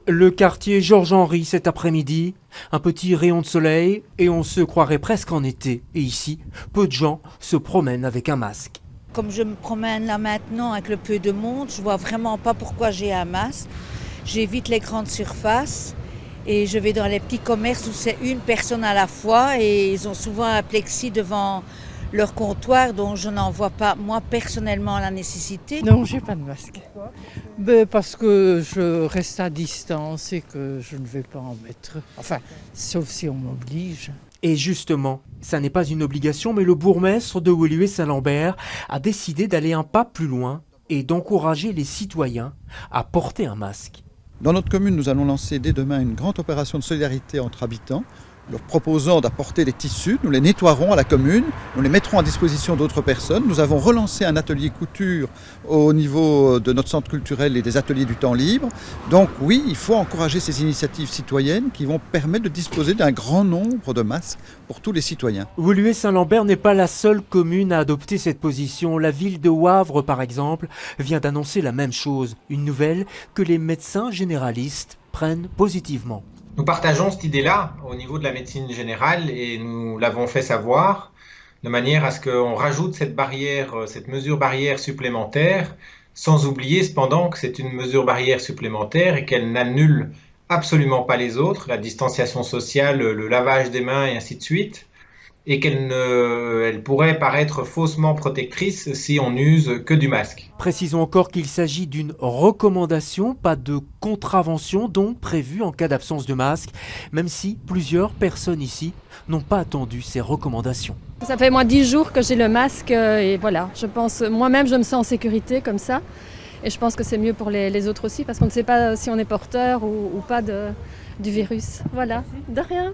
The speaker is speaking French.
Le quartier Georges-Henri cet après-midi, un petit rayon de soleil et on se croirait presque en été. Et ici, peu de gens se promènent avec un masque. Comme je me promène là maintenant avec le peu de monde, je vois vraiment pas pourquoi j'ai un masque. J'évite les grandes surfaces et je vais dans les petits commerces où c'est une personne à la fois et ils ont souvent un plexi devant leur comptoir, donc je n'en vois pas moi personnellement la nécessité. Non, j'ai pas de masque. Parce que je reste à distance et que je ne vais pas en mettre. Enfin, sauf si on m'oblige. Et justement, ça n'est pas une obligation, mais le bourgmestre de Woluwe-Saint-Lambert a décidé d'aller un pas plus loin et d'encourager les citoyens à porter un masque. Dans notre commune, nous allons lancer dès demain une grande opération de solidarité entre habitants, leur proposant d'apporter des tissus. Nous les nettoierons à la commune, nous les mettrons à disposition d'autres personnes. Nous avons relancé un atelier couture au niveau de notre centre culturel et des ateliers du temps libre. Donc oui, il faut encourager ces initiatives citoyennes qui vont permettre de disposer d'un grand nombre de masques pour tous les citoyens. Woluwe-Saint-Lambert n'est pas la seule commune à adopter cette position. La ville de Wavre, par exemple, vient d'annoncer la même chose. Une nouvelle que les médecins généralistes prennent positivement. Nous partageons cette idée-là au niveau de la médecine générale et nous l'avons fait savoir de manière à ce qu'on rajoute cette barrière, cette mesure barrière supplémentaire, sans oublier cependant que c'est une mesure barrière supplémentaire et qu'elle n'annule absolument pas les autres, la distanciation sociale, le lavage des mains et ainsi de suite, et elle pourrait paraître faussement protectrice si on n'use que du masque. Précisons encore qu'il s'agit d'une recommandation, pas de contravention donc prévue en cas d'absence de masque, même si plusieurs personnes ici n'ont pas attendu ces recommandations. Ça fait 10 jours que j'ai le masque et voilà, je pense, moi-même je me sens en sécurité comme ça et je pense que c'est mieux pour les autres aussi parce qu'on ne sait pas si on est porteur ou pas du virus. Voilà, de rien.